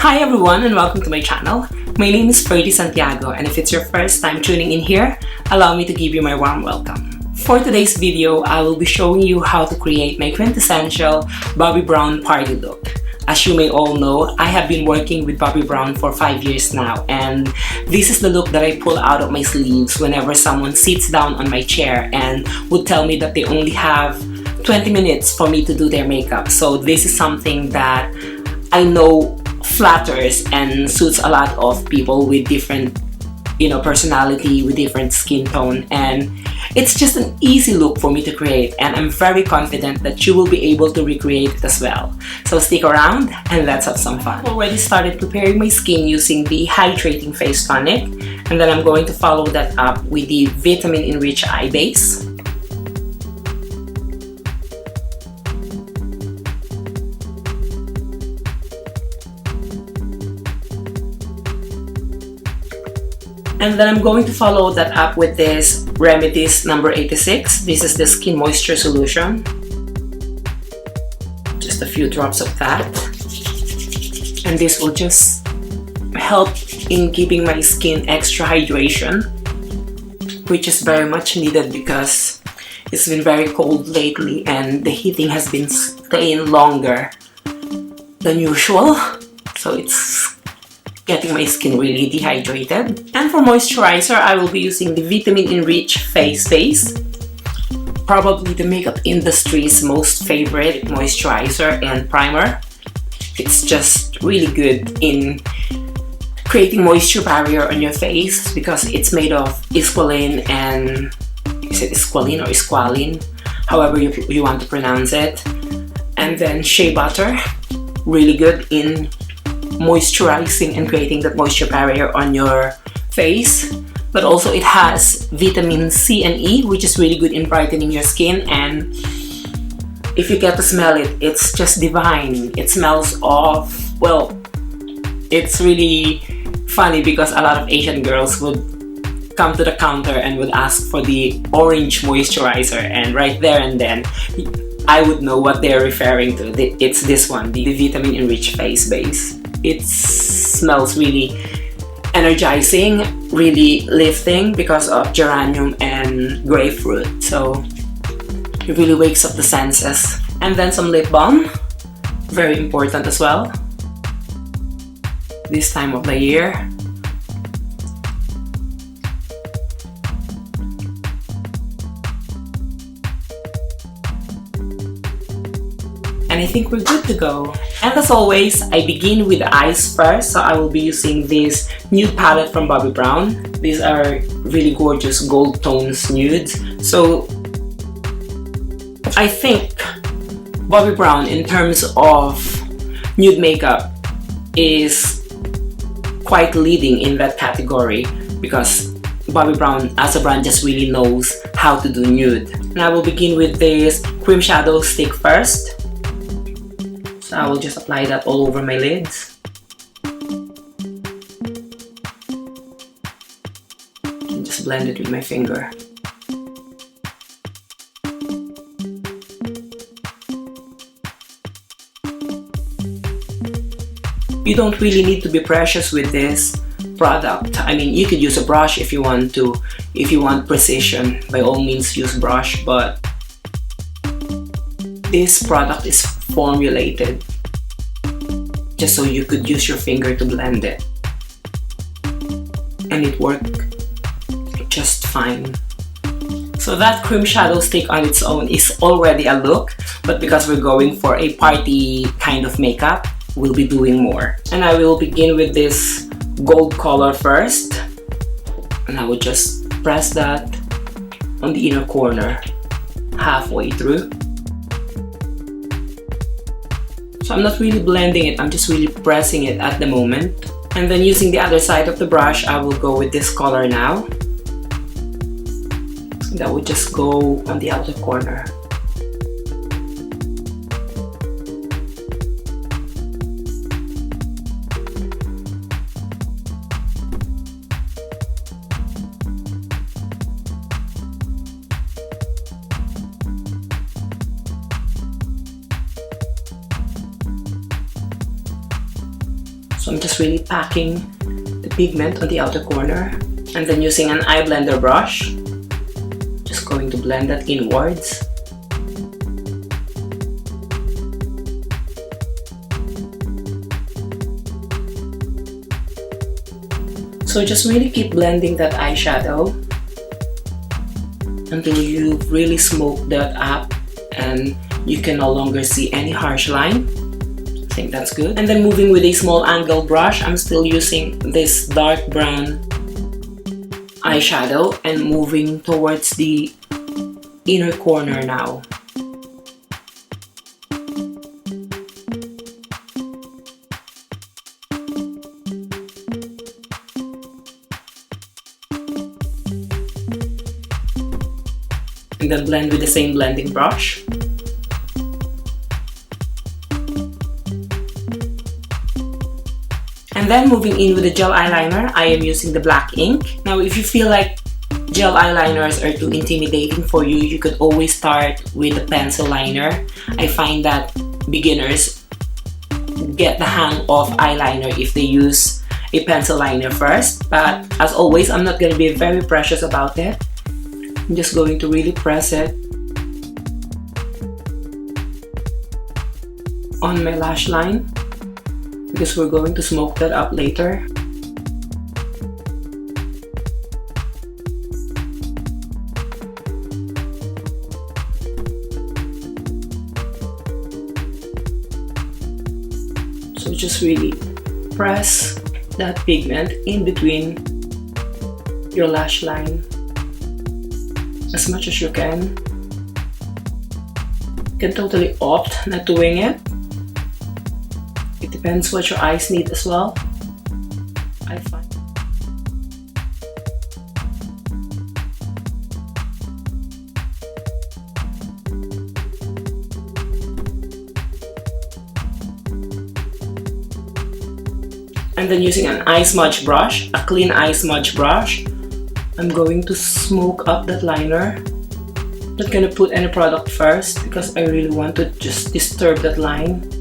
Hi everyone and welcome to my channel. My name is Ferdy Santiago, and if it's your first time tuning in here, allow me to give you my warm welcome. For today's video, I will be showing you how to create my quintessential Bobbi Brown party look. As you may all know, I have been working with Bobbi Brown for 5 years now, and this is the look that I pull out of my sleeves whenever someone sits down on my chair and would tell me that they only have 20 minutes for me to do their makeup. So this is something that I know flatters and suits a lot of people with different personality, with different skin tone, and it's just an easy look for me to create, and I'm very confident that you will be able to recreate it as well. So stick around and let's have some fun. I've already started preparing my skin using the hydrating face tonic, and then I'm going to follow that up with the vitamin enriched eye base. And then I'm going to follow that up with this Remedies number 86. This is the Skin Moisture Solution. Just a few drops of that. And this will just help in giving my skin extra hydration, which is very much needed because it's been very cold lately and the heating has been staying longer than usual. So it's getting my skin really dehydrated. And for moisturizer, I will be using the Vitamin Enriched Face Base. Probably the makeup industry's most favorite moisturizer and primer. It's just really good in creating moisture barrier on your face because it's made of squalene and... is it squalene or squalene? However you want to pronounce it. And then shea butter. Really good in moisturizing and creating that moisture barrier on your face, but also it has vitamin C and E, which is really good in brightening your skin. And if you get to smell it, it's just divine. It smells of, well, it's really funny because a lot of Asian girls would come to the counter and would ask for the orange moisturizer, and right there and then I would know what they're referring to. It's this one, the Vitamin Enriched Face Base. It smells really energizing, really lifting because of geranium and grapefruit. So it really wakes up the senses. And then some lip balm, very important as well this time of the year. And I think we're good to go. And as always, I begin with the eyes first. So I will be using this nude palette from Bobbi Brown. These are really gorgeous gold tones nudes. So I think Bobbi Brown, in terms of nude makeup, is quite leading in that category because Bobbi Brown as a brand just really knows how to do nude. And I will begin with this cream shadow stick first. So I will just apply that all over my lids. And just blend it with my finger. You don't really need to be precious with this product. I mean, you could use a brush if you want to. If you want precision, by all means use brush, but this product is formulated just so you could use your finger to blend it, and it worked just fine. So that cream shadow stick on its own is already a look, but because we're going for a party kind of makeup, we'll be doing more. And I will begin with this gold color first, and I will just press that on the inner corner halfway through. So I'm not really blending it, I'm just really pressing it at the moment. And then using the other side of the brush, I will go with this color now. That would just go on the outer corner. So I'm just really packing the pigment on the outer corner, and then using an eye blender brush, just going to blend that inwards. So just really keep blending that eyeshadow until you've really smoked that up and you can no longer see any harsh line. I think that's good. And then moving with a small angle brush, I'm still using this dark brown eyeshadow and moving towards the inner corner now. And then blend with the same blending brush. And then moving in with the gel eyeliner, I am using the black ink. Now if you feel like gel eyeliners are too intimidating for you, you could always start with a pencil liner. I find that beginners get the hang of eyeliner if they use a pencil liner first. But as always, I'm not going to be very precious about it. I'm just going to really press it on my lash line because we're going to smoke that up later. So just really press that pigment in between your lash line as much as you can. You can totally opt not to wing it. It depends what your eyes need as well, I find. And then using an eye smudge brush, a clean eye smudge brush, I'm going to smoke up that liner. Not gonna put any product first because I really want to just disturb that line.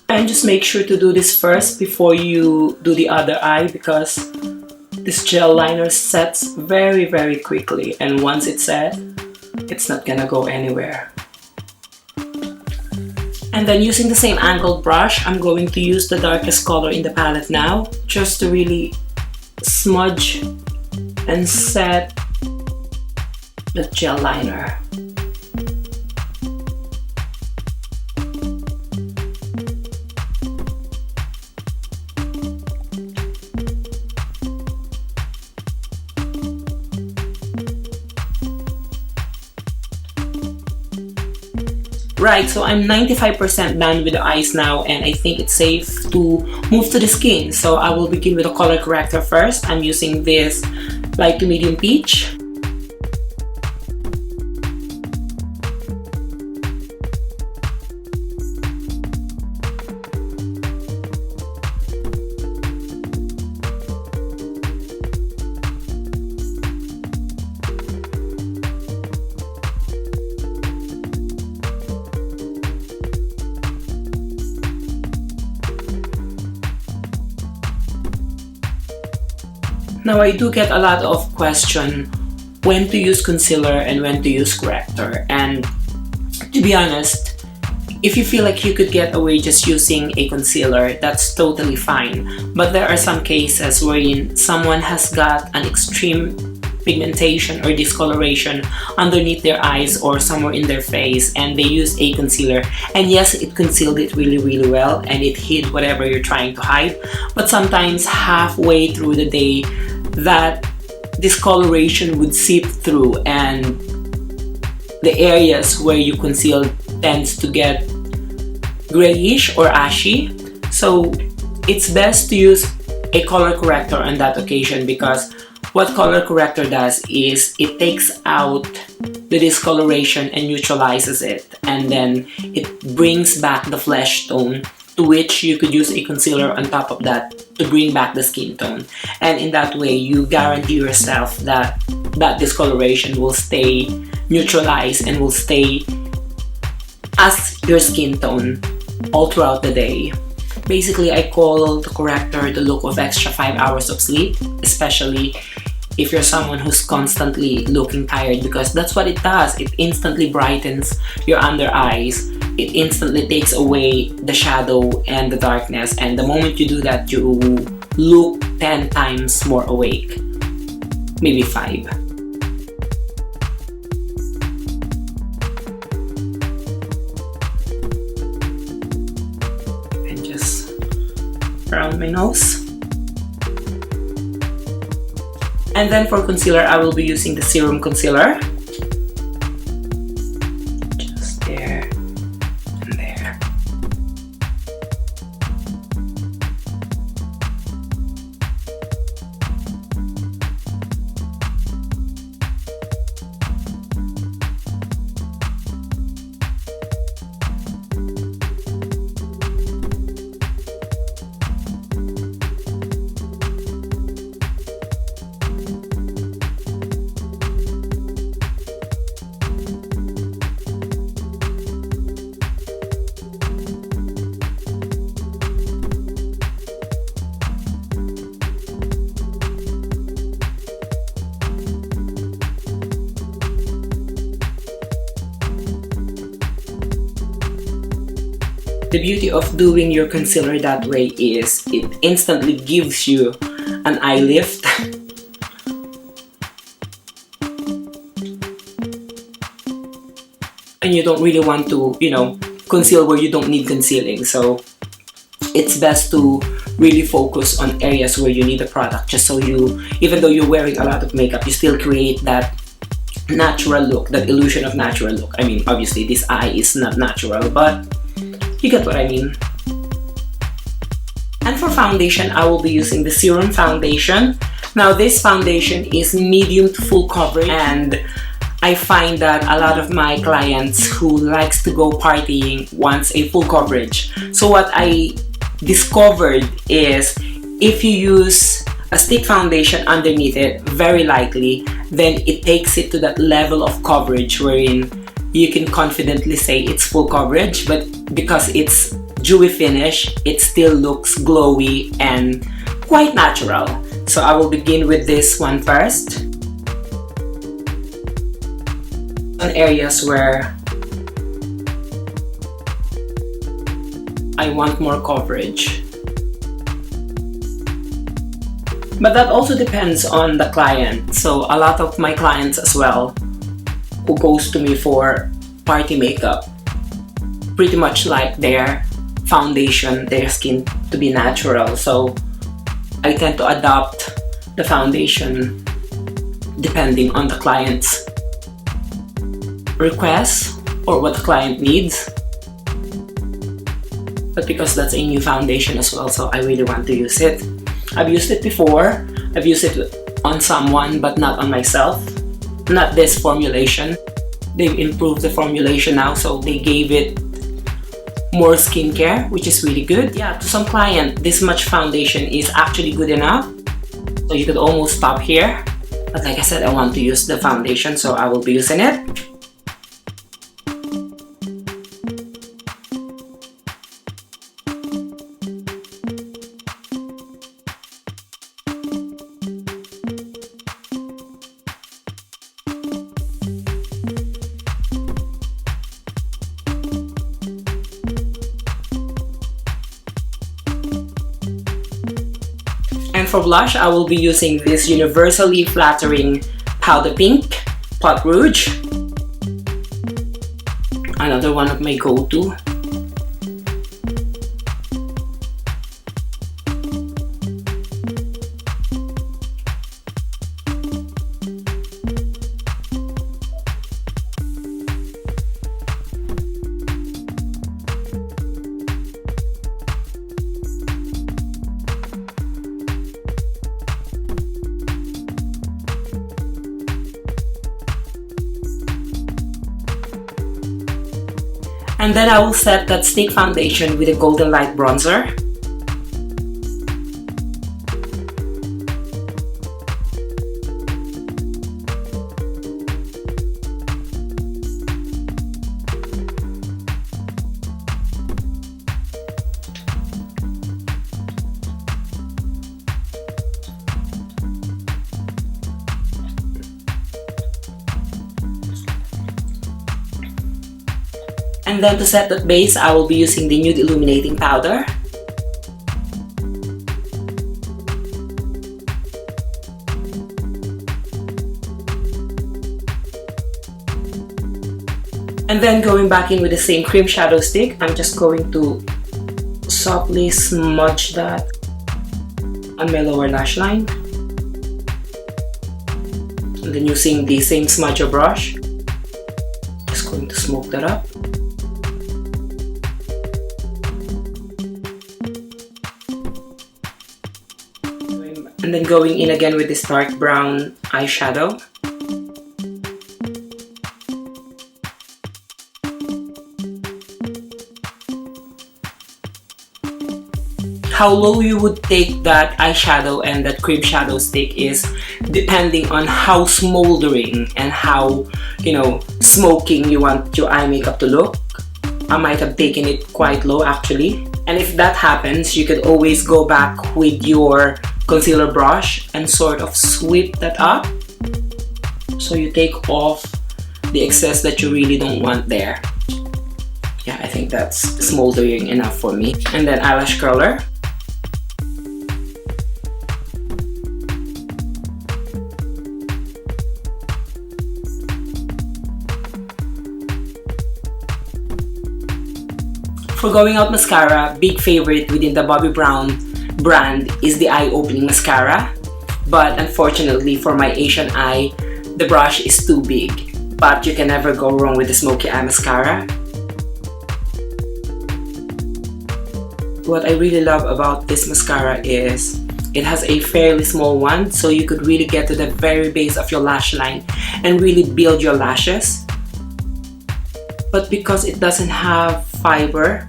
And just make sure to do this first before you do the other eye because this gel liner sets very quickly, and once it's set, it's not gonna go anywhere. And then using the same angled brush, I'm going to use the darkest color in the palette now, just to really smudge and set the gel liner. Right, so I'm 95% done with the eyes now, and I think it's safe to move to the skin. So I will begin with a color corrector first. I'm using this light to medium peach. Now I do get a lot of question when to use concealer and when to use corrector, and to be honest, if you feel like you could get away just using a concealer, that's totally fine. But there are some cases wherein someone has got an extreme pigmentation or discoloration underneath their eyes or somewhere in their face, and they use a concealer, and yes, it concealed it really well and it hid whatever you're trying to hide, but sometimes halfway through the day that discoloration would seep through and the areas where you concealed tends to get grayish or ashy. So it's best to use a color corrector on that occasion, because what color corrector does is it takes out the discoloration and neutralizes it, and then it brings back the flesh tone to which you could use a concealer on top of that to bring back the skin tone. And in that way, you guarantee yourself that that discoloration will stay neutralized and will stay as your skin tone all throughout the day. Basically, I call the corrector the look of extra 5 hours of sleep, especially if you're someone who's constantly looking tired, because that's what it does. It instantly brightens your under eyes. It instantly takes away the shadow and the darkness, and the moment you do that, you look 10 times more awake. Maybe 5. And just around my nose. And then for concealer, I will be using the Serum Concealer. Just there and there. The beauty of doing your concealer that way is it instantly gives you an eye lift. And you don't really want to, conceal where you don't need concealing. So it's best to really focus on areas where you need the product, just so even though you're wearing a lot of makeup, you still create that natural look, that illusion of natural look. I mean, obviously this eye is not natural, but you get what I mean. And for foundation, I will be using the Serum Foundation. Now this foundation is medium to full coverage, and I find that a lot of my clients who likes to go partying wants a full coverage. So what I discovered is if you use a stick foundation underneath it very lightly, then it takes it to that level of coverage wherein you can confidently say it's full coverage, but because it's dewy finish, it still looks glowy and quite natural. So I will begin with this one first. On areas where I want more coverage. But that also depends on the client. So a lot of my clients as well, who goes to me for party makeup, pretty much like their foundation, their skin to be natural. So I tend to adopt the foundation depending on the client's requests or what the client needs. But because that's a new foundation as well, so I really want to use it. I've used it before. I've used it on someone, but not on myself. Not this formulation. They've improved the formulation now, so they gave it more skincare, which is really good. Yeah, to some client, this much foundation is actually good enough. So you could almost stop here. But like I said, I want to use the foundation, so I will be using it. And for blush, I will be using this Universally Flattering Powder Pink Pot Rouge. Another one of my go-to. And then I will set that stick foundation with a golden light bronzer. And then to set that base, I will be using the Nude Illuminating Powder. And then going back in with the same cream shadow stick, I'm just going to softly smudge that on my lower lash line. And then using the same smudger brush, just going to smoke that up. And then going in again with this dark brown eyeshadow. How low you would take that eyeshadow and that cream shadow stick is depending on how smoldering and how, smoking you want your eye makeup to look. I might have taken it quite low actually. And if that happens, you could always go back with your concealer brush and sort of sweep that up so you take off the excess that you really don't want there. Yeah, I think that's smoldering enough for me. And then eyelash curler. For going out mascara, big favorite within the Bobbi Brown brand is the eye-opening mascara, but unfortunately for my Asian eye, the brush is too big. But you can never go wrong with the smoky eye mascara. What I really love about this mascara is it has a fairly small one, so you could really get to the very base of your lash line and really build your lashes. But because it doesn't have fiber,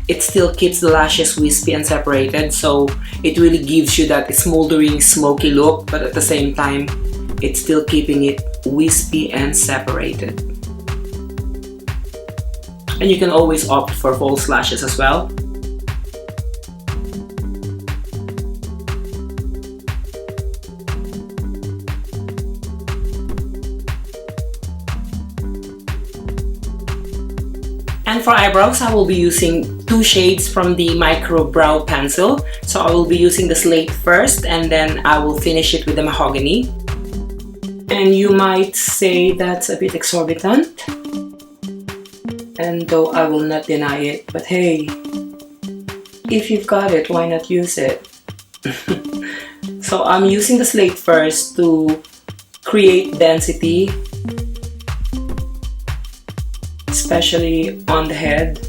it still keeps the lashes wispy and separated, so it really gives you that smoldering, smoky look, but at the same time, it's still keeping it wispy and separated. And you can always opt for false lashes as well. And for eyebrows, I will be using two shades from the Micro Brow Pencil. So I will be using the Slate first, and then I will finish it with the Mahogany. And you might say that's a bit exorbitant, and though I will not deny it, but hey, if you've got it, why not use it? So I'm using the Slate first to create density, especially on the head.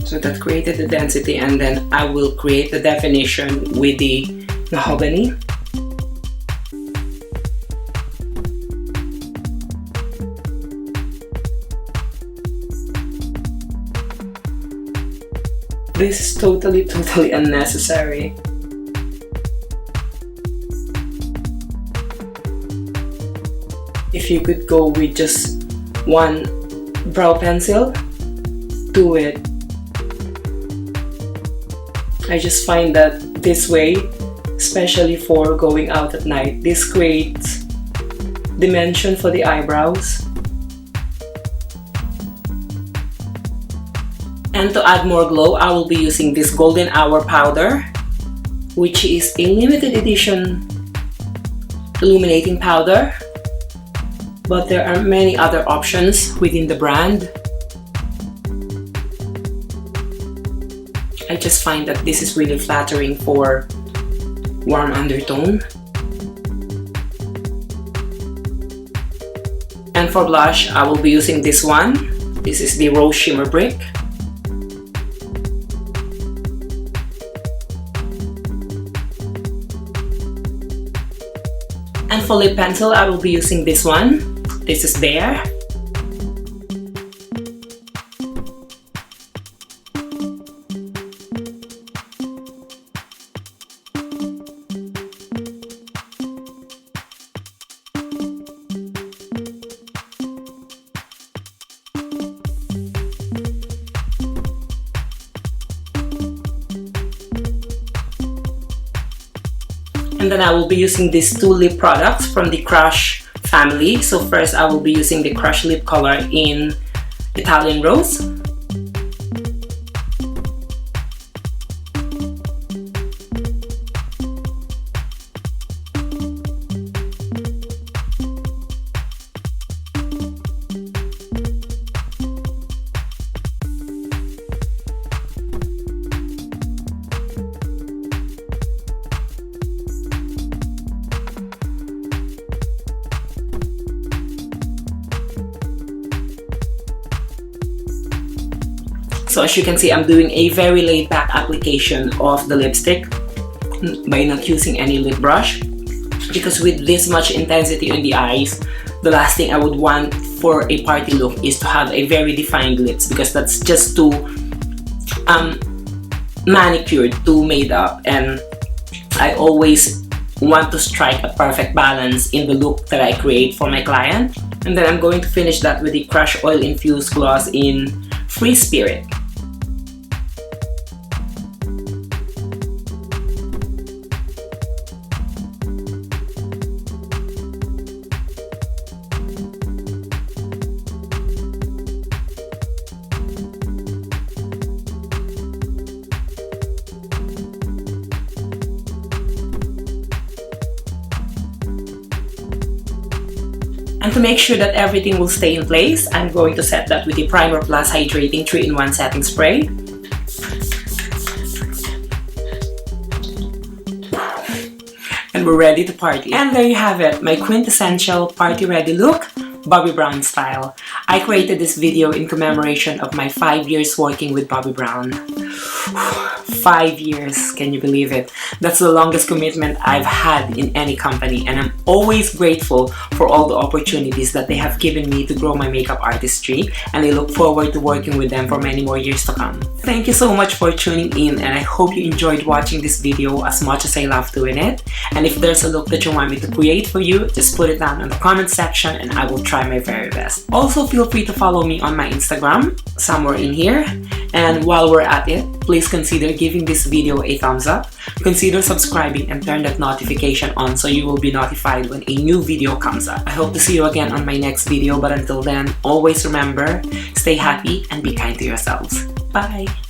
So that created the density, and then I will create the definition with the Mahogany. This is totally unnecessary. If you could go with just one brow pencil, do it. I just find that this way, especially for going out at night, this creates dimension for the eyebrows. And to add more glow, I will be using this Golden Hour powder, which is a limited edition illuminating powder, but there are many other options within the brand. I just find that this is really flattering for warm undertone. And for blush, I will be using this one. This is the Rose Shimmer Brick. And for lip pencil, I will be using this one. This is Bare. And then I will be using these two lip products from the Crush family. So first I will be using the Crush lip color in Italian Rose. So as you can see, I'm doing a very laid back application of the lipstick by not using any lip brush, because with this much intensity on the eyes, the last thing I would want for a party look is to have a very defined lips, because that's just too manicured, too made up, and I always want to strike a perfect balance in the look that I create for my client. And then I'm going to finish that with the Crush Oil Infused Gloss in Free Spirit. And to make sure that everything will stay in place, I'm going to set that with the Primer Plus Hydrating 3-in-1 Setting Spray. And we're ready to party. And there you have it, my quintessential party-ready look, Bobbi Brown style. I created this video in commemoration of my 5 years working with Bobbi Brown. 5 years, can you believe it? That's the longest commitment I've had in any company, and I'm always grateful for all the opportunities that they have given me to grow my makeup artistry, and I look forward to working with them for many more years to come. Thank you so much for tuning in, and I hope you enjoyed watching this video as much as I love doing it. And if there's a look that you want me to create for you, just put it down in the comment section and I will try my very best. Also, feel free to follow me on my Instagram, somewhere in here. And while we're at it, please consider giving this video a thumbs up, consider subscribing and turn that notification on so you will be notified when a new video comes up. I hope to see you again on my next video, but until then, always remember, stay happy and be kind to yourselves. Bye!